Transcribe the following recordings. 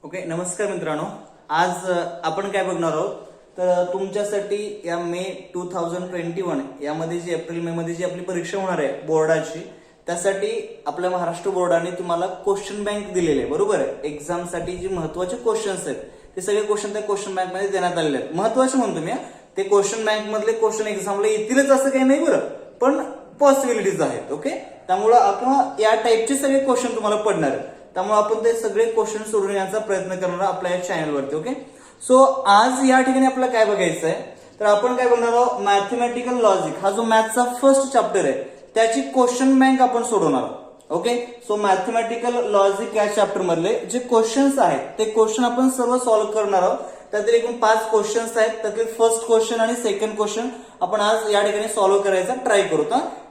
Okay, नमस्कार मित्रांनो. आज आपण काय बघणार आहोत तर तुमच्यासाठी या मे 2021 यामध्ये जी एप्रिल मे मध्ये जी आपली परीक्षा होणार आहे बोर्डाची, त्यासाठी आपल्या महाराष्ट्र बोर्डाने तुम्हाला क्वेश्चन बँक दिलेली आहे. बरोबर आहे. एक्झामसाठी जे महत्वाचे क्वेश्चन्स आहेत ते सगळे क्वेश्चन त्या क्वेश्चन बँक मध्ये देण्यात आलेले आहेत. महत्वाचे म्हणतो मी, ते क्वेश्चन बँक मधले क्वेश्चन एक्झामला येतीलच असं काही नाही बरं, पण पॉसिबिलिटीज आहेत. ओके, त्यामुळे आपण या टाईपचे सगळे क्वेश्चन तुम्हाला पडणार आहेत. त्यामुळे आपण ते सगळे क्वेश्चन सोडवण्याचा प्रयत्न करणार आपल्या या चॅनलवरती. ओके, सो आज या ठिकाणी आपल्याला काय बघायचं आहे तर आपण काय बघणार आहोत, मॅथमॅटिकल लॉजिक हा जो मॅथचा फर्स्ट चॅप्टर आहे त्याची क्वेश्चन बँक आपण सोडवणार आहोत. ओके, सो मॅथमॅटिकल लॉजिक या चॅप्टर मधले जे क्वेश्चन्स आहेत ते क्वेश्चन आपण सर्व सॉल्व्ह करणार आहोत. त्यातील एकूण 5 क्वेश्चन्स आहेत. त्यातील फर्स्ट क्वेश्चन आणि सेकंड क्वेश्चन आपण आज या ठिकाणी सॉल्व्ह करायचा ट्राय करू,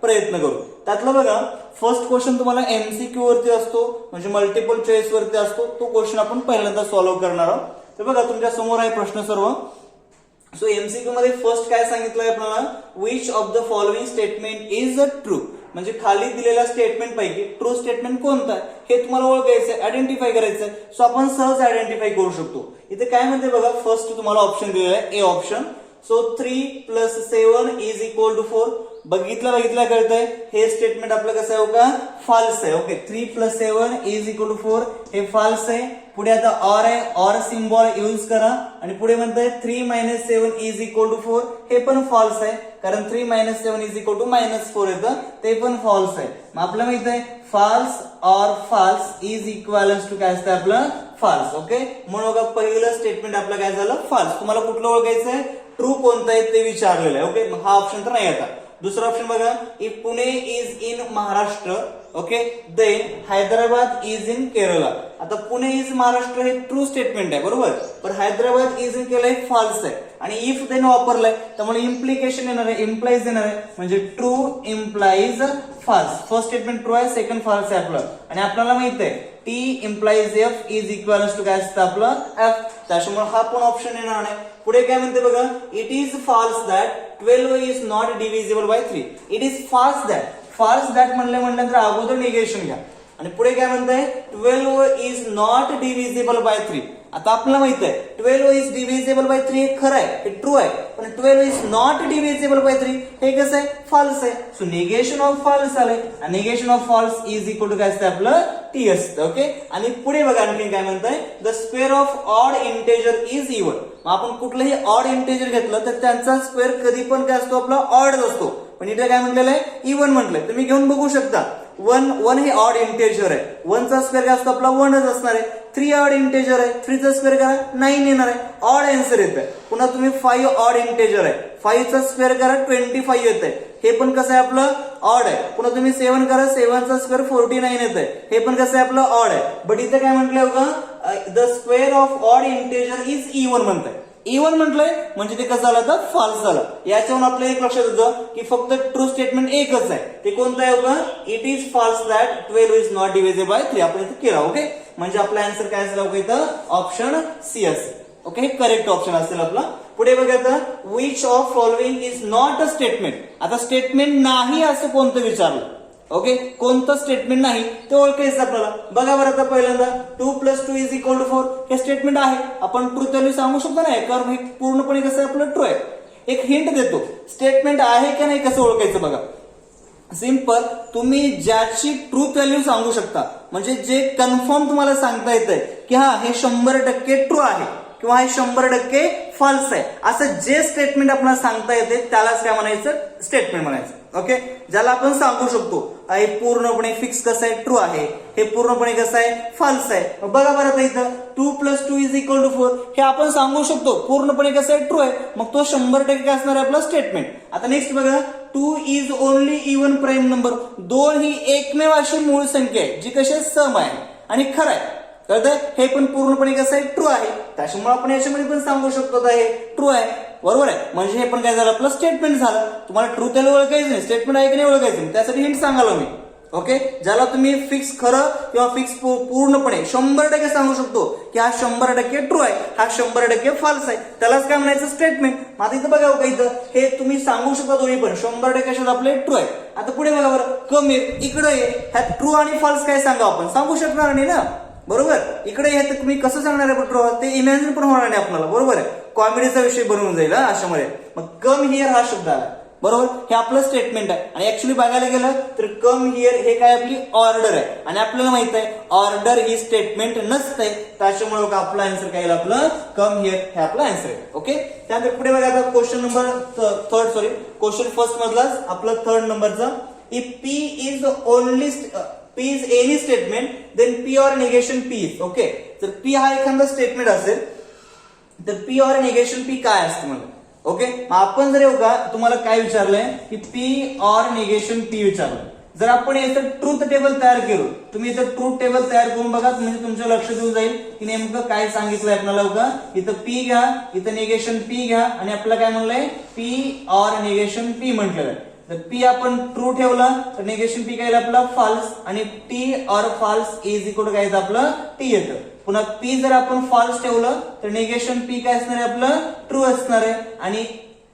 प्रयत्न करू. त्यातलं बघा, फर्स्ट क्वेश्चन तुम्हाला एमसीक्यू वरती असतो, म्हणजे मल्टिपल चॉईस वरती असतो. तो क्वेश्चन आपण पहिल्यांदा सॉल्व्ह करणार आहोत. तर बघा, तुमच्या समोर आहे प्रश्न सर्व. सो एमसीक्यू मध्ये फर्स्ट काय सांगितलंय आपल्याला, which of the following statement is a true, म्हणजे खाली दिलेल्या स्टेटमेंट पैकी ट्रू स्टेटमेंट कोणतं आहे हे तुम्हाला ओळखायचंय, आयडेंटिफाय करायचंय. सो आपण सहज आयडेंटिफाय करू शकतो. इथे काय म्हणते बघा, फर्स्ट तुम्हाला ऑप्शन दिलेला आहे, ए ऑप्शन. सो 3 + 7 = 4. बघितलं कळतंय, हे स्टेटमेंट आपलं कसं आहे का, फॉल्स आहे. ओके, 3 + 7 = 4 हे फॉल्स आहे. पुढे आता ऑर आहे, ऑर सिम्बॉल यूज करा. आणि पुढे म्हणताय 3 - 7 = 4 हे पण फॉल्स आहे, कारण 3 - 7 = -4 येतं, ते पण फॉल्स आहे. मग आपल्याला माहित आहे false or false is equivalence to काय असतं आपलं, फॉल्स. ओके, म्हणून बघा पहिलं स्टेटमेंट आपलं काय झालं, फॉल्स. तुम्हाला कुठलं ओळखायचंय, ट्रू कोणतं आहे ते विचारलेलं आहे. ओके, मग हा ऑप्शन तर नाही आता. दुसरा ऑप्शन बघा, if Pune is in Maharashtra, okay, then Hyderabad is in Kerala. आता पुणे इज महाराष्ट्र हे ट्रू स्टेटमेंट आहे, बरोबर, पण हैदराबाद इज इन केरला हे फॉल्स आहे. आणि इफ देन वापरलंय त्यामुळे इम्प्लिकेशन येणार आहे, इम्प्लाइज येणार आहे, म्हणजे true implies false. First statement true आहे, सेकंड फॉल्स आहे आपलं. आणि आपल्याला माहित आहे T implies F is equals to काय असतं आपलं, एफ. त्याच्यामुळे हा पण ऑप्शन येणार नाही. पुढे काय म्हणते बघा, it is false that 12 is not divisible by 3. It is false that म्हटल्यानंतर अगोदर निगेशन घ्या. आणि पुढे काय म्हणताय, 12 इज नॉट डिव्हिजिबल बाय 3. आता आपल्याला माहित आहे 12 इज डिव्हिजिबल बाय 3 हे खरं आहे, हे ट्रू आहे, पण 12 इज नॉट डिव्हिजिबल बाय 3 हे कसं आहे, फॉल्स आहे. सो निगेशन ऑफ फॉल्स आलंय. Negation of false is equal to काय असतं आपलं, टी असतं. ओके, आणि पुढे बघा आणखी काय म्हणताय, the square of odd integer is even. आपण कुठलंही ऑड इंटेजर घेतलं तर त्यांचा स्क्वेअर कधी पण काय असतो आपला, ऑडच असतो. पण इथे काय म्हटलेलं आहे, इवन म्हटलंय. तुम्ही घेऊन बघू शकता, 1 हे ऑड इंटेजर आहे, 1 चा स्क्वेअर काय असतो आपला, 1च असणार आहे. 3 ऑड इंटेजर आहे, 3 चा स्क्वेअर करा 9 येणार आहे, ऑड आन्सर येत आहे. पुन्हा तुम्ही 5 ऑड इंटेजर आहे, 5 चा स्क्वेअर करा 25 येत आहे, हे पण कसं आहे आपलं, ऑड आहे. पुन्हा तुम्ही 7 करा, 7 चा स्क्वेअर 49 येत आहे, हे पण कसं आहे आपलं, ऑड आहे. बट इथे काय म्हटलंय बघा, the square of odd integer is even म्हणताय. इवन म्हटलंय म्हणजे ते कसं झालं तर फॉल्स झालं. याच्यावरून आपलं एक लक्षात येतं की फक्त ट्रू स्टेटमेंट एकच आहे, ते कोणतं आहे बघा, it is false that 12 is not divisible by 3. आपण इथे केला. ओके, म्हणजे आपला आन्सर काय असेल इथं, ऑप्शन सी असेल. ओके, हे करेक्ट ऑप्शन असेल आपला. पुढे बघा, which of following is not a statement. आता स्टेटमेंट नाही असं कोणतं विचारलं. ओके, कोणतं स्टेटमेंट नाही ते ओळखायचं आपल्याला. बघा बरं, आता पहिल्यांदा 2 + 2 = 4 हे स्टेटमेंट आहे. आपण ट्रू व्हॅल्यू सांगू शकतो नाही, कारण हे पूर्णपणे कसं आहे आपलं, ट्रू आहे. एक हिंट देतो, स्टेटमेंट आहे का नाही कसं ओळखायचं बघा. सिंपल, तुम्ही ज्याची ट्रूथ व्हॅल्यू सांगू शकता, म्हणजे जे कन्फर्म तुम्हाला सांगता येतंय की हा हे 100% ट्रू आहे किंवा हे 100% फॉल्स आहे, असं जे स्टेटमेंट आपल्याला सांगता येते त्यालाच काय म्हणायचं, स्टेटमेंट म्हणायचं. ओके, ज्याला आपण सांगू शकतो हे पूर्णपणे फिक्स कसं आहे, ट्रू आहे, हे पूर्णपणे कसं आहे, फॉल्स आहे. बघा बरं, आता इथं 2 + 2 = 4 हे आपण सांगू शकतो पूर्णपणे कसं आहे, ट्रू आहे, मग तो 100% असणार आहे आपला स्टेटमेंट. आता नेक्स्ट बघा, 2 is only even prime number. 2 ही एकमेव अशी मूळ संख्या आहे जी कशी सम आहे आणि खरं आहे. कळतंय, हे पण पूर्णपणे कसं आहे, ट्रू आहे. त्याच्यामुळे आपण याच्यामध्ये पण सांगू शकतो हे ट्रू आहे, बरोबर आहे. म्हणजे हे पण काय झालं, आपलं स्टेटमेंट झालं. तुम्हाला ट्रू त्याला ओळखायचं नाही, स्टेटमेंट आहे की नाही ओळखायचं नाही, त्यासाठी हिंट सांगालो मी. ओके, ज्याला तुम्ही फिक्स खरं किंवा फिक्स पूर्णपणे 100% सांगू शकतो की हा 100% ट्रू आहे, हा 100% फॉल्स आहे, त्यालाच काय म्हणायचं, स्टेटमेंट. आता इथं बघा का, इथं हे तुम्ही सांगू शकता दोन्ही पण 100% आपले ट्रू आहे. आता पुढे बघा बरं, कमी इकडे ह्यात ट्रू आणि फॉल्स काय सांगा, आपण सांगू शकणार नाही ना. बरोबर. इकडे हे तर तुम्ही कसं सांगणार आहे बरोबर, ते इमॅजिन पण होणार नाही आपल्याला, बरोबर आहे. कॉमेडीचा विषय बनवून जाईल अशामध्ये. मग कम हिअर हा शब्द आला, बरोबर. हे आपलं स्टेटमेंट आहे आणि ऍक्च्युली बघायला गेलं तर कम हिअर हे काय आपली ऑर्डर आहे आणि आपल्याला माहित आहे ऑर्डर ही स्टेटमेंट नसते, त्याच्यामुळे आपला आन्सर काय येईल, आपलं कम हिअर हे आपला आन्सर आहे. ओके. त्यानंतर पुढे बघा आता क्वेश्चन फर्स्ट मधलाच आपलं थर्ड नंबरचा, if P is only P is any statement then P or negation P is. Okay. जर P हा एखादा स्टेटमेंट असेल तर P or negation P काय असतं मला. ओके. आपण जर का तुम्हाला काय विचारलंय की P or negation P विचारलं, जर आपण याचं ट्रूथ टेबल तयार केलं, तुम्ही इथं ट्रूथ टेबल तयार करून बघा, म्हणजे तुमच्या लक्षात येऊन जाईल की नेमकं काय सांगितलंय आपल्याला. का इथं P घ्या, इथं निगेशन P घ्या आणि आपल्याला काय म्हणलंय P or negation P म्हटलेलं आहे. जर P आपण ट्रू ठेवला तर निगेशन P काय येईल आपला फॉल्स आणि T or false is equal to काय येतं आपलं T येतं. पुन्हा P जर आपण फॉल्स ठेवलं तर निगेशन P काय असणार आहे आपलं ट्रू असणार आहे आणि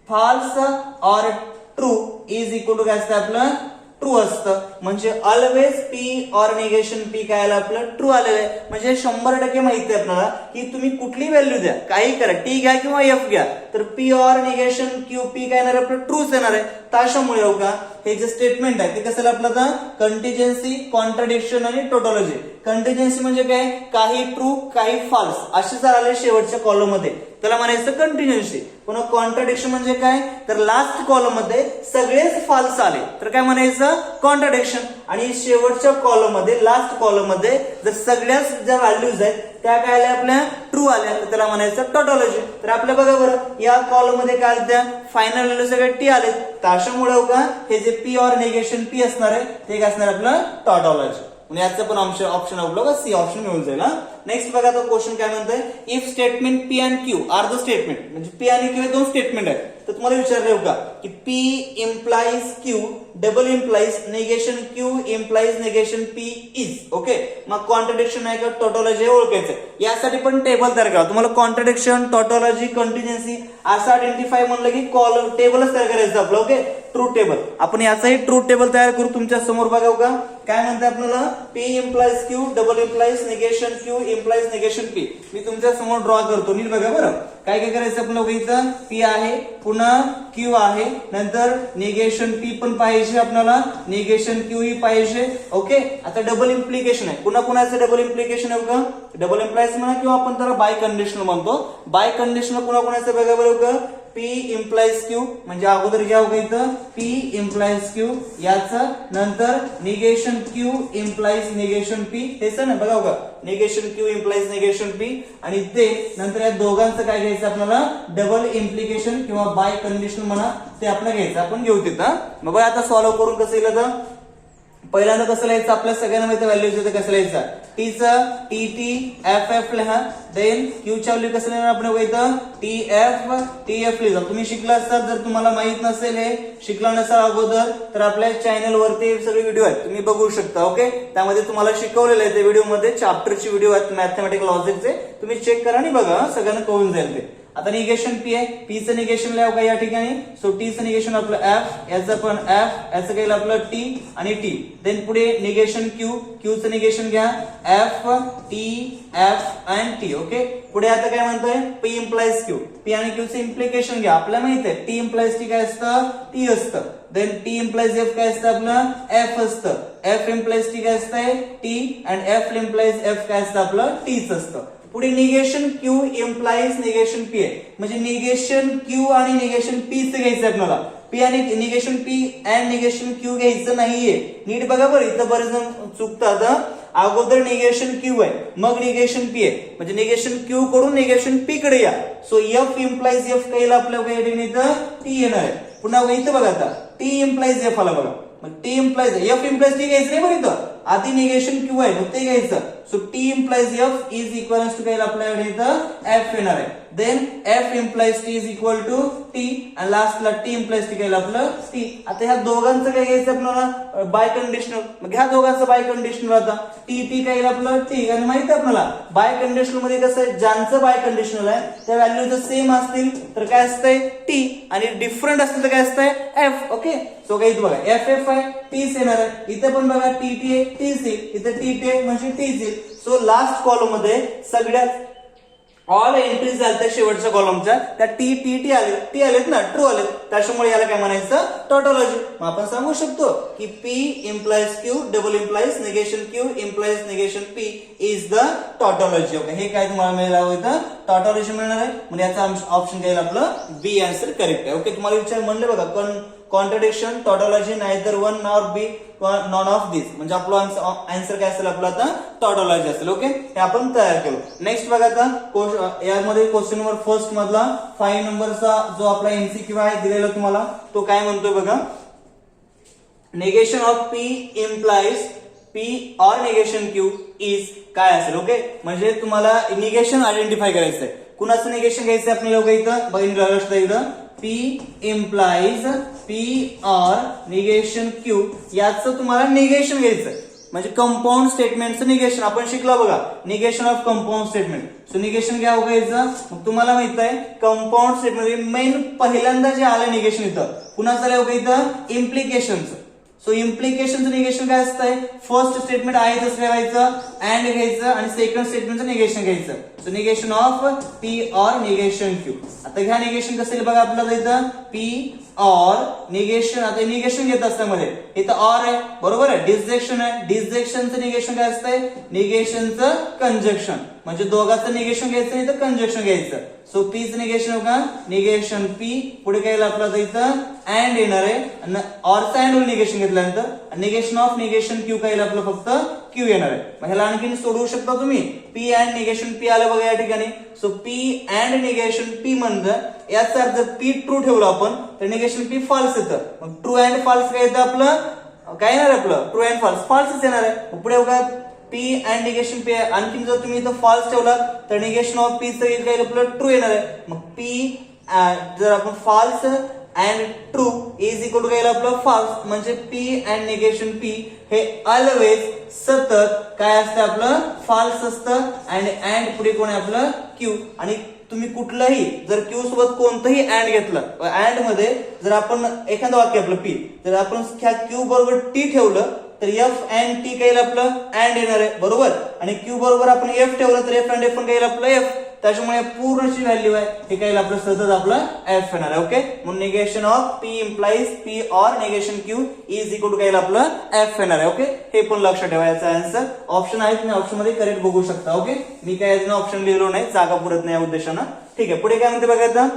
फॉल्स और ट्रू इज इक्वल टू काय असतं आपलं ट्रू असतं. म्हणजे ऑलवेज P और निगेशन P काय आलं आपलं ट्रू आलेलं आहे. म्हणजे 100% माहिती आहे आपल्याला की तुम्ही कुठली व्हॅल्यू द्या, काही करा, T घ्या किंवा F घ्या, तर P और निगेशन Q P काय येणार आपलं ट्रूच येणार आहे. त्याच्यामुळे हो का हे जे स्टेटमेंट आहे ते कसं आपलं आता कंटिजेन्सी, कॉन्ट्राडिक्शन आणि टोटॉलॉजी. कंटिजेन्सी म्हणजे काय, काही ट्रू काही फॉल्स असे जर आले शेवटच्या कॉलम मध्ये त्याला म्हणायचं कंटिन्युअन्सी. पुन्हा कॉन्ट्राडिक्शन म्हणजे काय, तर लास्ट कॉलम मध्ये सगळेच फॉल्स आले तर काय म्हणायचं कॉन्ट्राडिक्शन. आणि शेवटच्या कॉलम मध्ये लास्ट कॉलम मध्ये जर सगळ्याच ज्या व्हॅल्यूज आहेत त्या काय आल्या आपल्या ट्रू आल्या तर त्याला म्हणायचं टोटॉलॉजी. तर आपल्या बघा बरं या कॉलम मध्ये काय आल्या फायनल व्हॅल्यू सगळे टी आले, त्याच्यामुळे का हे जे P और निगेशन P असणार आहे ते काय असणार आपलं टोटॉलॉजी. याचं पण ऑप्शन आपलं सी ऑप्शन मिळून जाईल. नेक्स्ट बघा तो क्वेश्चन काय म्हणतोय, if statement P and Q are the statement, म्हणजे P आणि Q हे दोन स्टेटमेंट आहेत, तर तुम्हाला विचारले का की P implies Q double implies negation Q implies negation P is. Okay. मग कॉन्ट्राडिक्शन आहे का टोटॉलॉजी ओळखायचं, यासाठी पण टेबल तयार करा. तुम्हाला कॉन्ट्राडिक्शन, टोटॉलॉजी, कंटिन्युएन्सी असं आयडेंटिफाय म्हणलं की कॉलम टेबलच तयार करायचं आपलं. ओके. ट्रूथ टेबल, आपण याचाही ट्रूथ टेबल तयार करू. तुमच्या समोर बघा का काय म्हणते आपल्याला, P implies Q double implies negation Q implies negation P. मी तुमच्या समोर ड्रॉ करतो, नीट बघा बरं. काय काय करायचं आपल्याला, इथं P आहे, पुन्हा Q आहे, नंतर निगेशन P पण पाहिजे आपल्याला, निगेशन Q ही पाहिजे. ओके. आता डबल इम्प्लिकेशन आहे, पुन्हा कुणाचं डबल इम्प्लिकेशन आहे का, डबल इम्प्लाइज म्हणा किंवा आपण त्याला बाय कंडिशनल म्हणतो. बाय कंडिशनल पुन्हा कुणाचं बघा बरं का, P इम्प्लाइज Q, म्हणजे अगोदर घ्या का इथं P इम्प्लाइज Q याचं, नंतर negation Q implies negation P, हेच ना बघा का, negation Q implies negation P आणि ते नंतर या दोघांचं काय घ्यायचं आपल्याला डबल इम्प्लिकेशन किंवा बाय कंडिशनल म्हणा, ते आपल्याला घ्यायचं, आपण घेऊ तिथं. मग आता सॉल्व्ह करून कसं येईल, आता पहिल्यांदा कसं लिहायचं, आपल्या सगळ्यांना माहिती व्हॅल्यूज येते कसं लिहायचं, टीचं TT FF लिहा, देन क्यूच्या व्हॅल्यू कसं लिहिणार आपण इथं TF लिहा. तुम्ही शिकला असतात, जर तुम्हाला माहित नसेल, हे शिकला नसाल अगोदर, तर आपल्या चॅनल वरती सगळे व्हिडिओ आहेत, तुम्ही बघू शकता. ओके. त्यामध्ये तुम्हाला शिकवलेलं आहे, ते व्हिडिओ मध्ये चॅप्टरची व्हिडिओ आहेत मॅथमॅटिकल लॉजिकचे, तुम्ही चेक करा आणि बघा, सगळ्यांना कळून जाईल ते. आता निगेशन P आहे, P चं निगेशन लिहावं का या ठिकाणी, सो T चं निगेशन आपलं F, याचं पण F, याचं काही आपलं T आणि T. देन पुढे निगेशन Q, Q चं निगेशन घ्या F T F and T. Okay. पुढे आता काय म्हणतोय, P इम्प्लाइज Q, P आणि Q चं इम्प्लिकेशन घ्या. आपल्याला माहित आहे T इम्प्लाइज T काय असतं, T असतं. देन T इम्प्लाइज F काय असतं आपलं F असतं. F इम्प्लाइज T काय असतंय T and F implies F काय असतं आपलं Tच असतं. पुढे negation Q implies negation P आहे, म्हणजे निगेशन Q आणि निगेशन P च घ्यायचं आपल्याला. P आणि negation P and negation Q घ्यायचं नाहीये, नीट बघा बरं. इथं बरेच जण चुकतात. अगोदर निगेशन Q आहे, मग निगेशन P आहे, म्हणजे निगेशन Q कडून निगेशन P कडे या. सो F इम्प्लाइज F काही आपल्याला इथं T येणार आहे. पुन्हा इथं बघा आता T इम्प्लाइज F आला बघा, मग T implies F implies T घ्यायचं नाही बरं, इथं आधी निगेशन Q आहे मग ते घ्यायचं. So T implies F is equal to काय आपल्याकडे इथं F येणार आहे. Then F implies T is equal to T आणि लास्टला T इम्प्लाइज T काय आपलं T. आता ह्या दोघांचं काय घ्यायचं आपल्याला बाय कंडिशनल, मग ह्या दोघांचं बाय कंडिशनल आता T काय आपलं T, आणि माहिती आहे आपल्याला बाय कंडिशनल मध्ये कसं आहे, ज्यांचं बाय कंडिशनल आहे त्या व्हॅल्यू जर सेम असतील तर काय असतंय T आणि डिफरंट असतील तर काय असतंय F. ओके. सो काही बघा FF आहे T येणार आहे, इथे पण बघा TT आहे T येईल, इथे TT आहे म्हणजे T येईल. सो लास्ट कॉलम मध्ये सगळ्यात ऑल एंट्रीज झाल्या शेवटच्या कॉलमच्या त्या टी आलेत ना, ट्रू आलेत, त्याच्यामुळे याला काय म्हणायचं, टॉटॉलॉजी. मग आपण सांगू शकतो की P implies Q double implies negation Q implies negation P is the tautology. Okay, हे काय तुम्हाला मिळालं इथं टॉटॉलॉजी मिळणार आहे. म्हणजे याचा ऑप्शन काय आपलं बी आन्सर करेक्ट आहे. ओके, तुम्हाला विचार म्हणले बघा contradiction, tautology, neither one nor B none of this, म्हणजे आपलं आन्सर काय असेल आपलं आता टॉटॉलॉजी असेल. ओके, हे आपण तयार केलो. नेक्स्ट बघा आता यामध्ये क्वेश्चन नंबर फर्स्ट मधला 5 नंबरचा जो आपला एमसीक्यू आहे दिलेला तुम्हाला, तो काय म्हणतोय बघा, negation of P implies P or negation Q is काय असेल. ओके, म्हणजे तुम्हाला निगेशन आयडेंटिफाय करायचंय. कुणाचं निगेशन घ्यायचं आपल्याला बघा इथं, बघा लक्षात इथं P implies P or negation Q याचं तुम्हाला निगेशन घ्यायचंय. म्हणजे कंपाऊंड स्टेटमेंटचं निगेशन आपण शिकलो बघा, negation of compound statement. So negation घ्या घ्यायचं. मग तुम्हाला माहित आहे कंपाऊंड स्टेटमेंट मेन पहिल्यांदा जे आलं निगेशन इथं कुणाचं आलं बघा इथं, इम्प्लिकेशनचं. सो इम्प्लिकेशनचं निगेशन काय असतंय, फर्स्ट स्टेटमेंट आहे तसं ठेवायचं, अँड घ्यायचं आणि सेकंड स्टेटमेंटचं निगेशन घ्यायचं. सो निगेशन ऑफ P और निगेशन Q. आता घ्या निगेशन कसं येईल बघा आपल्याला इथं P और निगेशन. आता निगेशन घेत असल्यामध्ये इथं ऑर आहे, बरोबर आहे, डिसजेक्शन आहे. डिसजेक्शनचं निगेशन काय असतंय, निगेशनचं कंजक्शन. म्हणजे दोघांचं निगेशन घ्यायचं इथं कंजक्शन घ्यायचं. सो पीचं निगेशन बघा, निगेशन P, पुढे काय आपल्याला इथं अँड येणार आहे, ऑरचं अँड निगेशन घेतल्यानंतर निगेशन ऑफ निगेशन Q काय आपलं फक्त Q येणार आहे. मग ह्याला आणखी सोडवू शकता तुम्ही, P अँड निगेशन P आलं बघा या ठिकाणी. So P and negation P म्हणतं याचा अर्थ P ट्रू ठेवलं आपण तर निगेशन P फॉल्स येतं. मग ट्रू अँड फॉल्स काय येतं आपलं, काय येणार आपलं ट्रू अँड फॉल्स, फॉल्सच येणार आहे. पुढे बघा P अँड निगेशन P आहे. आणखी जर तुम्ही इथं फॉल्स ठेवला तर निगेशन ऑफ P चं काय आपलं ट्रू येणार आहे. मग P जर आपण false and true is equal to काय आपलं फॉल्स, म्हणजे P अँड निगेशन P हे ऑलवेज सतत काय असतं आपलं फॉल्स असतं. अँड पुढे कोण आहे आपलं Q. आणि तुम्ही कुठलंही जर Q सोबत कोणतंही अँड घेतलं, अँड मध्ये जर आपण एखादं वाक्य आपलं P जर आपण Q बरोबर T ठेवलं तर F अँड T काही आपलं अँड येणार आहे, बरोबर. आणि Q बरोबर आपण F ठेवलं तर F अँड F पण काही आपलं F. त्याच्यामुळे पूर्णची व्हॅल्यू आहे हे काही आपलं सतत आपलं F येणार आहे. ओके, म्हणून negation of P implies P और negation Q is equal to काही आपलं F येणार आहे. ओके, हे पण लक्षात ठेवायचं आन्सर. ऑप्शन आहे तुम्ही ऑप्शन मध्ये करेक्ट बघू शकता. ओके, मी काय ऑप्शन लिहिलो नाही, जागा पुरत नाही या उद्देशानं. ठीक आहे, पुढे काय म्हणते बघा आता,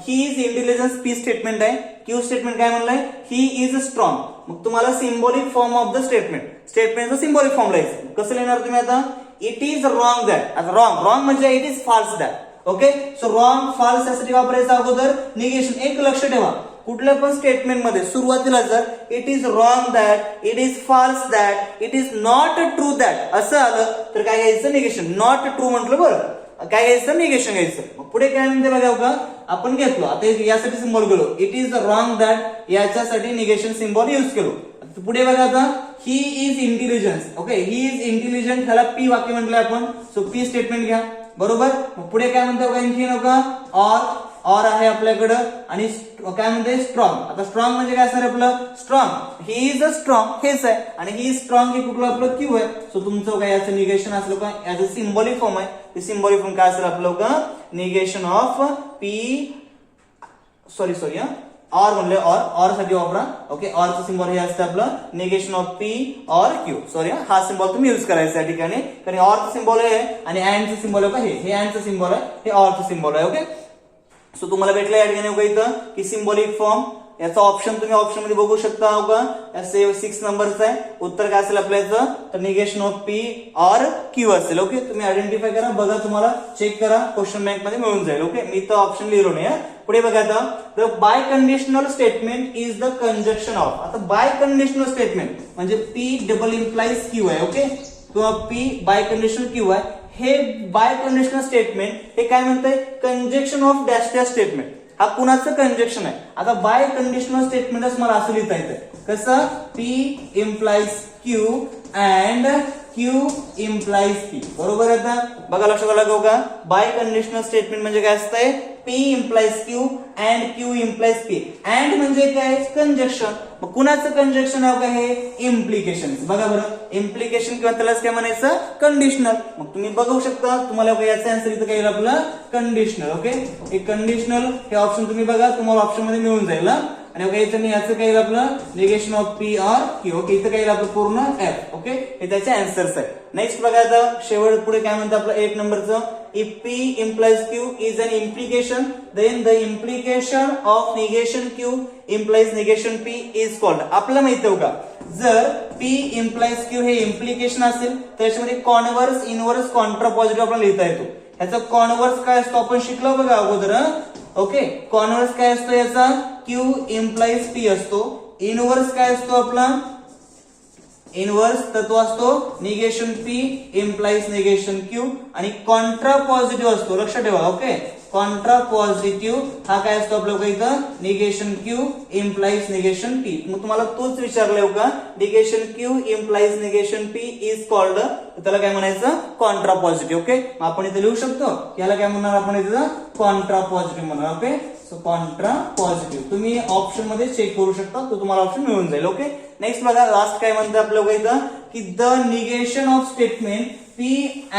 he is intelligence P statement आहे. Q स्टेटमेंट काय म्हणलंय, ही इज स्ट्रॉंग. मग तुम्हाला सिम्बॉलिक फॉर्म ऑफ द स्टेटमेंटचं सिम्बॉलिक फॉर्म लिहायचं. कसं लिहिणार तुम्ही आता, इट इज रॉंग दॅट. आता रॉंग म्हणजे it is false that. Okay, so wrong false यासाठी वापरायचं अगोदर निगेशन. एक लक्ष ठेवा, कुठल्या पण स्टेटमेंट मध्ये सुरुवातीला जर it is wrong that, it is false that, it is not true that असं आलं तर काय घ्यायचं निगेशन. नॉट ट्रू म्हटलं बरं काय घ्यायचं निगेशन घ्यायचं. मग पुढे काय म्हणते बघा का आपण घेतलो, आता यासाठी सिम्बॉल गेलो, इट इज रॉंग दॅट याच्यासाठी निगेशन सिम्बॉल युज केलो. पुढे बघा आता, he is intelligence. Okay, he is intelligent, ह्याला P वाक्य म्हटलंय आपण. सो P स्टेटमेंट घ्या, बरोबर. मग पुढे काय म्हणतो बघा आणखी नका, ऑर आहे आपल्याकडं आणि काय म्हणते स्ट्रॉंग. आता स्ट्रॉंग म्हणजे काय असणार आपलं strong, he is a strong हेच आहे आणि ही स्ट्रॉंग हे कुठलं आपलं Q आहे. सो तुमचं काय याचं निगेशन असलं का याचं सिम्बॉलिक फॉर्म आहे. ते सिम्बॉलिक फॉर्म काय असेल आपलं का negation of P sorry or म्हणले ऑर साठी वापरा. ओके, ऑरचं सिम्बॉल हे असतं आपलं निगेशन ऑफ P और Q. सॉरी हा सिम्बॉल तुम्ही युज करायचा या ठिकाणी, कारण ऑरचं सिम्बॉल आहे आणि अँडचं सिम्बॉल आहे. हे अँडचं सिम्बॉल आहे, हे ऑरचं सिम्बॉल आहे. ओके, सो तुम्हाला भेटलं या ठिकाणी इथं की सिम्बॉलिक फॉर्म. याचा ऑप्शन तुम्ही ऑप्शन मध्ये बघू शकता का, 6 नंबरचा आहे. उत्तर काय असेल आपल्या याचं तर निगेशन ऑफ P और Q असेल. ओके, तुम्ही आयडेंटिफाय करा, बघा, तुम्हाला चेक करा, क्वेश्चन बँक मध्ये मिळून जाईल. ओके, मी तर ऑप्शन लिहिलो नाही. पुढे बघा आता, the biconditional statement is the conjunction of. आता बाय कंडिशनल स्टेटमेंट म्हणजे P डबल इम्प्लाइज Q आहे. ओके, किंवा P बाय कंडिशनल Q आहे. हे बाय कंडिशनल स्टेटमेंट हे काय म्हणतंय conjunction of dash dash statement. हा कुणाचं कंजक्शन आहे. आता बाय कंडिशनल स्टेटमेंटच मला असं लिहिता येतं कसं, P implies Q and Q implies P. बरोबर आहे. आता बघा लक्षात आलं का, बाय कंडिशनल स्टेटमेंट म्हणजे काय असतंय P implies Q and Q implies P. And म्हणजे काय? कंजक्शन. मग कुणाचं कंजक्शन नाव काय आहे? इम्प्लिकेशन. बघा बरं, इम्प्लिकेशन किंवा त्यालाच काय म्हणायचं? कंडिशनल. मग तुम्ही बघू शकता, तुम्हाला याचा आन्सर इथं काय येईल आपलं? कंडिशनल. ओके, हे कंडिशनल हे ऑप्शन तुम्ही बघा, तुम्हाला ऑप्शन मध्ये मिळून जाईल. आणि ओके, याचं काय येईल आपलं? Negation of P or Q. Okay, इथं काय येईल आपलं? पूर्ण F. ओके, हे त्याचे आन्सर्स आहे. नेक्स्ट बघा आता शेवट पुढे काय म्हणतं आपलं 8 नंबरचं. If P implies Q is an implication, then the implication of negation Q implies negation P is called. आपल्याला माहिती आहे का, जर P implies Q हे इम्प्लिकेशन असेल तर त्याच्यामध्ये कॉन्व्हर्स, इनव्हर्स, कॉन्ट्रा पॉझिटिव्ह आपल्याला लिहिता येतो. ह्याचा कॉन्व्हर्स काय असतो आपण शिकलो बघा अगोदर. ओके, कॉन्व्हर्स काय असतो याचा? Q implies P असतो. इनव्हर्स काय असतो आपला? इनव्हर्स तत्व असतो negation P implies negation Q. आणि कॉन्ट्रा पॉझिटिव्ह असतो, लक्षात ठेवा. ओके, कॉन्ट्रा पॉझिटिव्ह हा काय असतो आपल्याला इथं? Negation Q implies negation P. मग तुम्हाला तोच विचारलं का, negation Q implies negation P is called, त्याला काय म्हणायचं? Contra positive. ओके, मग आपण इथे लिहू शकतो याला काय म्हणणार आपण इथं? कॉन्ट्रा पॉझिटिव्ह म्हणणार. ओके, सो कॉन्ट्रा पॉझिटिव्ह तुम्ही ऑप्शन मध्ये चेक करू शकता, तो तुम्हाला ऑप्शन मिळून जाईल. ओके, नेक्स्ट बघा लास्ट काय म्हणतं आपल्याला इथं की the negation of statement P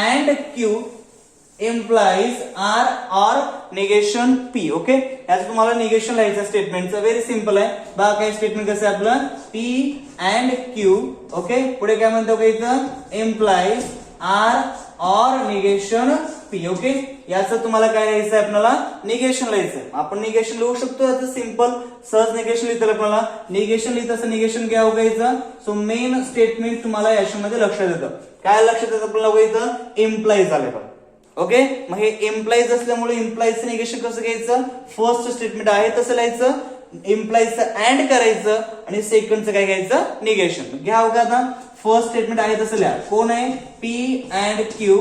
and Q implies R or negation P. Okay, याचं तुम्हाला निगेशन लिहायचं स्टेटमेंटचं. व्हेरी सिंपल आहे. बघा काय स्टेटमेंट कसं आहे आपलं? P and Q. ओके, पुढे काय म्हणतो का इथं? implies R or negation P. Okay, याचं तुम्हाला काय लिहायचं आहे? आपल्याला निगेशन लिहायचं. आपण निगेशन लिहू शकतो याचं सिंपल सहज निगेशन लिहितं आपल्याला. निगेशन लिहित असं निगेशन घ्यावं घ्यायचं. सो मेन स्टेटमेंट तुम्हाला याच्यामध्ये लक्षात येतं. काय लक्षात येतं आपल्याला इथं? इम्प्लाइज आले पण. ओके, मग हे इम्प्लाइज असल्यामुळे इम्प्लाइजचं निगेशन कसं घ्यायचं? फर्स्ट स्टेटमेंट आहे तसं लिहायचं, इम्प्लाइजचं अँड करायचं आणि सेकंडचं काय घ्यायचं? निगेशन. घ्या का आता, फर्स्ट स्टेटमेंट आहे तसं लिहा. कोण आहे? P अँड Q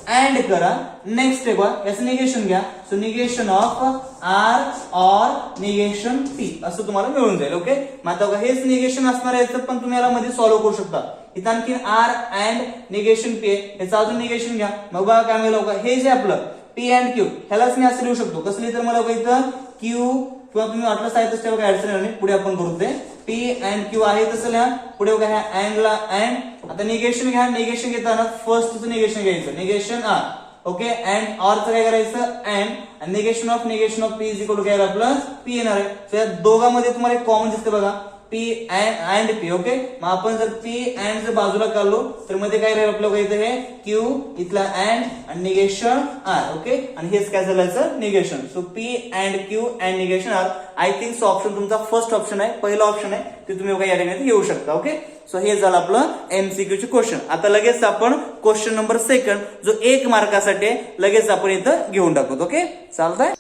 अँड करा. नेक्स्ट आहे याचं निगेशन घ्या. So negation of R or negation P असं तुम्हाला मिळून जाईल. ओके, मग आता हेच निगेशन असणार आहे याचं, पण तुम्ही याला मध्ये सॉल्व्ह करू शकता. इथं आणखी R अँड निगेशन P आहे, याचं अजून निगेशन घ्या. मग बघा काय मिळेल? हे जे आपलं P अँड Q ह्यालाच मी असं लिहू शकतो. कसं लिहितं मला इथं? Q किंवा तुम्ही वाटलं साहित्य तेव्हा काय अडचण नाही, पुढे आपण करू ते. P अँड Q आहे तसं लिहा. पुढे बघा ह्या अँडला अँड. आता निगेशन घ्या. निगेशन घेताना फर्स्टचं निगेशन घ्यायचं, निगेशन R. ओके, अँड ऑरचं काय करायचं? And. Negation of P is equal to काय आपलं? P येणार आहे. सो या दोघांमध्ये तुम्हाला एक कॉमन दिसते बघा, P अँड P. ओके, मग आपण जर P अँड जर बाजूला काढलो तर मध्ये काय राहील आपलं? इथं हे Q, इथला अँड आणि निगेशन R. ओके, आणि हेच काय झालं? Negation. So P and Q and negation R. I think so option तुमचा फर्स्ट ऑप्शन आहे, पहिला ऑप्शन आहे, ते तुम्ही या ठिकाणी घेऊ शकता. ओके, सो हे झालं आपलं MCQ चे क्वेश्चन. आता लगेच आपण क्वेश्चन नंबर सेकंड जो 1 मार्कासाठी लगेच आपण इथं घेऊन टाकतो. ओके, चालतंय.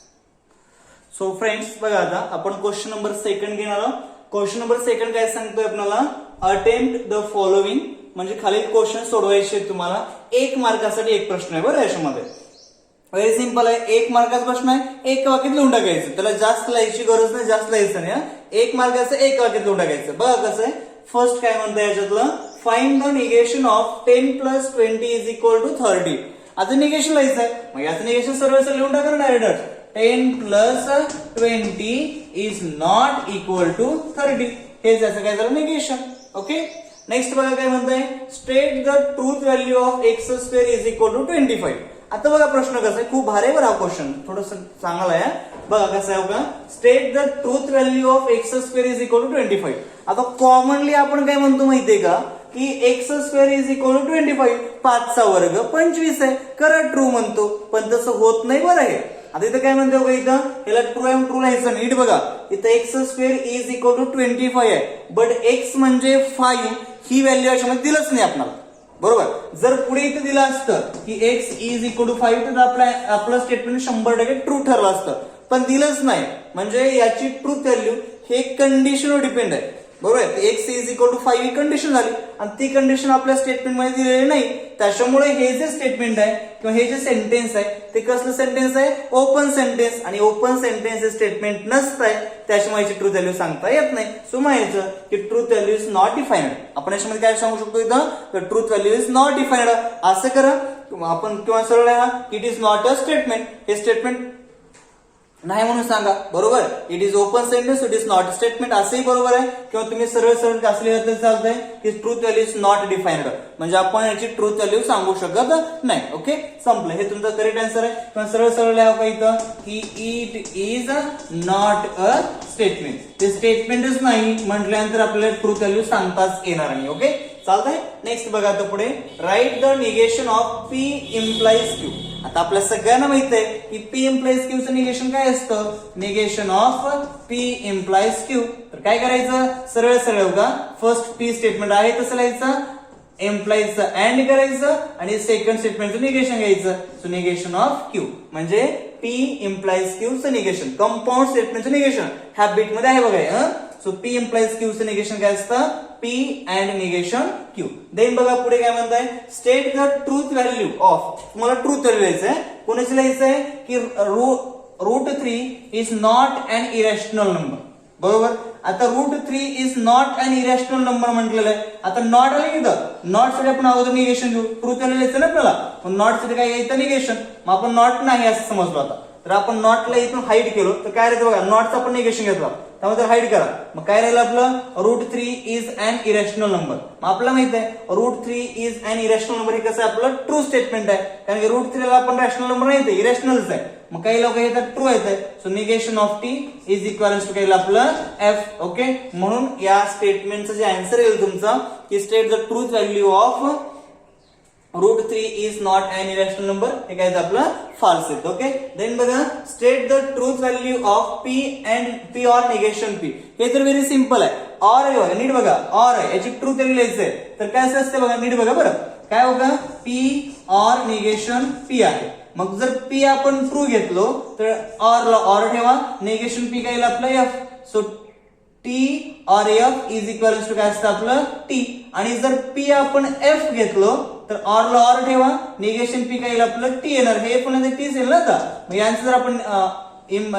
सो फ्रेंड्स बघा आता आपण क्वेश्चन नंबर सेकंड घेणार आहोत. क्वेश्चन नंबर सेकंड काय सांगतोय आपल्याला? अटेम्प्ट द फॉलोइंग, म्हणजे खालील क्वेश्चन सोडवायचे तुम्हाला. 1 मार्कासाठी 1 प्रश्न आहे बरं याच्यामध्ये. व्हेरी सिंपल आहे. 1 मार्काचा प्रश्न आहे, 1 वाक्यात लिहून टाकायचं. त्याला जास्त लिहायची गरज नाही, जास्त लिहायचं नाही. 1 मार्काचं 1 वाक्यात लिहून टाकायचं. बघा कसं आहे. फर्स्ट काय म्हणतं याच्यातलं? Find the negation of 10 + 20 is equal to 30. आता निगेशन लिहायचं आहे, मग याचं निगेशन सर्व लिहून टाका ना direct. 10 + 20 is not equal to 30. हे त्याचं काय झालं? निगेशन. ओके, नेक्स्ट बघा काय म्हणताय? State the truth value of x² is equal to 25. आता बघा प्रश्न कसा आहे, खूप भारी बरं हा क्वेश्चन, थोडस चांगला आहे. बघा कसं आहे बघा, state the truth value of x² is equal to 25. आता कॉमनली आपण काय म्हणतो माहितीये का, की x² इज इक्वल टू 25. 5चा वर्ग 25 आहे, करंट ट्रू म्हणतो, पण तसं होत नाही बरं हे. आता इथं काय म्हणतो बघा, इथं याला ट्रू लिहायचं नीट बघा. इथं x² इज इक्वल टू 25 आहे, बट x म्हणजे 5 ही व्हॅल्यू याच्यामध्ये दिलंच नाही आपल्याला. बरोबर, जर पुढे इथे दिलं असतं की x इज इक्वल टू 5 तर आपलं स्टेटमेंट 100% ट्रू ठरलं असतं, पण दिलंच नाही. म्हणजे याची ट्रूथ व्हॅल्यू हे कंडिशनवर डिपेंड आहे. बरोबर आहे, x इज इक्वल टू 5 ही कंडिशन झाली आणि ती कंडिशन आपल्या स्टेटमेंट मध्ये दिलेली नाही. त्याच्यामुळे हे जे स्टेटमेंट आहे किंवा हे जे सेंटेन्स आहे ते कसलं सेंटेन्स आहे? Open sentence. आणि ओपन सेंटेन्स हे स्टेटमेंट नसतंय, त्याच्यामुळे याची ट्रूथ व्हॅल्यू सांगता येत नाही. सो म्हणायचं की truth value is not defined. आपण याच्यामध्ये काय सांगू शकतो इथं, तर truth value is not defined. असं करा आपण किंवा सरळ it is not a statement. हे स्टेटमेंट नाही म्हणून सांगा, बरोबर. It is open sentence, it is not statement असंही बरोबर आहे. किंवा तुम्ही सरळ सरळ असले तर चालतंय की truth value is not defined, म्हणजे आपण याची ट्रूथ व्हॅल्यू सांगू शकत नाही. ओके, संपलं. हे तुमचं करेक्ट आन्सर आहे. किंवा सरळ सरळ लिहावं का इथं की it is not a statement. ते स्टेटमेंटच नाही म्हटल्यानंतर आपल्याला ट्रूथ व्हॅल्यू सांगताच येणार नाही. ओके, चालतंय. नेक्स्ट बघा आता पुढे, write the negation of P implies Q. आता आपल्या सगळ्यांना माहित आहे की पी इम्प्लाइज क्यू चं निगेशन काय असतं, negation of P implies Q. तर काय करायचं, सरळ सरळ बघा, फर्स्ट पी स्टेटमेंट आहे तसं लिहायचं, एम्प्लाइजचं अँड करायचं आणि सेकंड स्टेटमेंटचं निगेशन घ्यायचं. सो निगेशन ऑफ क्यू म्हणजे पी इम्प्लाइज क्यू चं निगेशन, कंपाऊंड स्टेटमेंटचं निगेशन ह्या बीट मध्ये आहे बघा. सो पी इम्प्लाइज क्यू चं निगेशन काय असतं, p and negation q. Then बघा पुढे काय म्हणताय, state the truth value of. तुम्हाला ट्रूथ व्हॅल्यू लिहायचंय. कोणाची लिहायचंय की √3 is not an irrational number. बरोबर. आता √3 is not an irrational number म्हटलेलं आहे. आता नॉट आले इथं, नॉट साठी आपण अगोदर निगेशन घेऊ. ट्रूथ व्हॅल्यू लिहायचं ना आपल्याला, पण नॉट साठी काय यायचं निगेशन. मग आपण नॉट नाही असं समजलो. आता तर आपण नॉटला इथून हाईड केलो तर काय राहतं बघा, नॉटचं आपण निगेशन घेतलं त्यामुळे हाईड करा. मग काय राहिलं आपलं, √3 इज अन इरॅशनल नंबर. मग आपल्याला माहित आहे √3 इज अन इरॅशनल नंबर हे कसं आपलं ट्रू स्टेटमेंट आहे, कारण की √3 ला आपण रॅशनल नंबर नाही, इरॅशनलच आहे. मग काही लोक येतात ट्रू येत आहे. So negation of T is equal to काही आपलं एफ. ओके, म्हणून या स्टेटमेंटचं जे आन्सर येईल तुमचं की state the truth value of √3 is not an irrational number, हे काय आपलं फॉल्स येतं. ओके, देन बघा, state the truth value of P and p or negation p. हे तर व्हेरी सिम्पल आहे. ऑर आहे बघा, नीट बघा, ऑर आहे, याची ट्रूथ व्हॅल्यू लिहायचंय. तर काय असं असते बघा, नीट बघा बरं, काय बघा, पी ऑर निगेशन पी आहे. मग जर पी आपण ट्रू घेतलो तर ऑरला ऑर ठेवा, निगेशन पी काय आपलं F. So T or F is equal to काय असतं आपलं टी. आणि जर पी आपण एफ घेतलो तर ऑरला ऑर ठेवा, निगेशन पी काय आपलं टी येणार. हे पण टीच येईल ना. आता मग यांचं जर आपण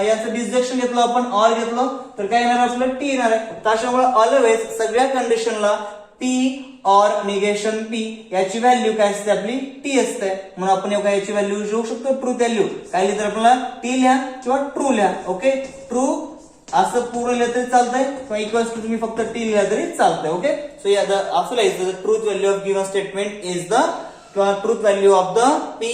याचं डिस्जक्शन घेतलं, आपण ऑर घेतलो तर काय येणार आपलं टी येणार आहे. त्याच्यामुळे ऑलवेज सगळ्या कंडिशनला पी ऑर निगेशन पी याची व्हॅल्यू काय असते आपली टी असते. म्हणून आपण याची व्हॅल्यू घेऊ शकतो ट्रूथ व्हॅल्यू. काय लिहिलं तर आपल्याला टी लिहा किंवा ट्रू लिहा. ओके, ट्रू असं पूर्ण लिहिलं तरी चालतंय किंवा इक्वल्स टू तुम्ही फक्त टी लिहिला तरी चालतंय. ओके, सो या असं लिहायचं, truth value of given statement is the किंवा truth value of the P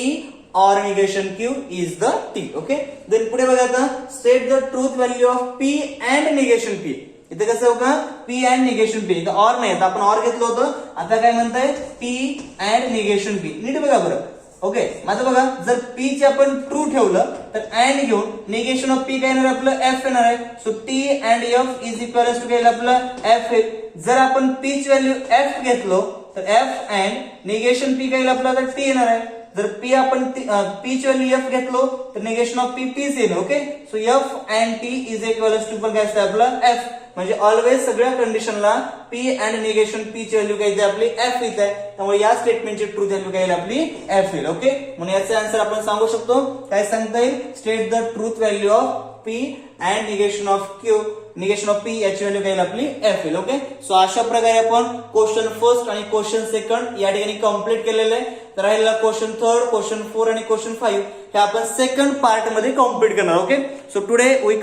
or negation Q is the T. Okay, then पुढे बघा आता, state the truth value of P and negation P. इथे कसं होतं, पी अँड निगेशन पी. इथं or नाही, आपण ऑर घेतलं होतं, आता काय म्हणताय पी अँड निगेशन पी. नीट बघा बरं. ओके, आता बघा, जर पी चे आपण ट्रू ठेवलं तर अँड घेऊन निगेशन ऑफ पी काय येणार आपलं एफ येणार आहे. So T and F is equal to काय आपलं एफ येईल. जर आपण पी ची व्हॅल्यू एफ घेतलो तर एफ अँड निगेशन पी काय आपलं आता टी येणार आहे. जर पी आपण पी ची व्हॅल्यू एफ घेतलो तर निगेशन ऑफ पी पीच येईल. Okay, so F and T is equal to पण काय असतं आपलं एफ. म्हणजे ऑलवेज सगळ्या कंडिशनला पी अँड निगेशन पी ची व्हॅल्यू काय आपली एफ येत आहे. त्यामुळे या स्टेटमेंटची ट्रूथ व्हॅल्यू काय आपली एफ येईल. ओके, म्हणून याचे आन्सर आपण सांगू शकतो, काय सांगता येईल, state the truth value of P and negation of Q, negation of P याची व्हॅल्यू काय आपली एफ येईल. ओके, सो अशा प्रकारे आपण क्वेश्चन फर्स्ट आणि क्वेश्चन सेकंड या ठिकाणी कम्प्लीट केलेलं आहे. तर राहिलेला क्वेश्चन थर्ड, क्वेश्चन 4 आणि क्वेश्चन 5 हे आपण सेकंड पार्ट मध्ये कम्प्लीट करणार. Okay, so today we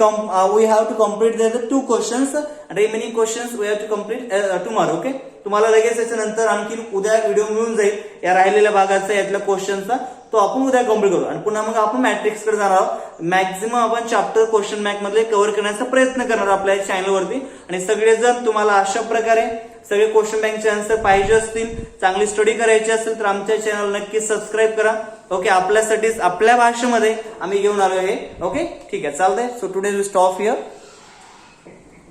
have to complete the 2 questions, remaining questions we have to complete tomorrow. Okay, तुम्हाला लगेच याच्यानंतर आणखी उद्या व्हिडिओ मिळून जाईल या राहिलेल्या भागाचा, यातल्या क्वेश्चनचा, तो आपण उद्या कम्प्लीट करू. आणि पुन्हा मग आपण मॅट्रिक्स कडे जाणार आहोत. मॅक्झिमम आपण चॅप्टर क्वेश्चन बँक मधले कव्हर करण्याचा प्रयत्न करणार आपल्या चॅनलवरती. आणि सगळेजण तुम्हाला अशा प्रकारे सगळे क्वेश्चन बँकचे आन्सर पाहिजे असतील, चांगली स्टडी करायची असेल तर आमच्या चॅनल नक्की सबस्क्राईब करा. ओके, आपल्यासाठीच आपल्या भाषेमध्ये आम्ही घेऊन आलो हे. ओके, ठीक आहे, चालतंय. So today we stop here.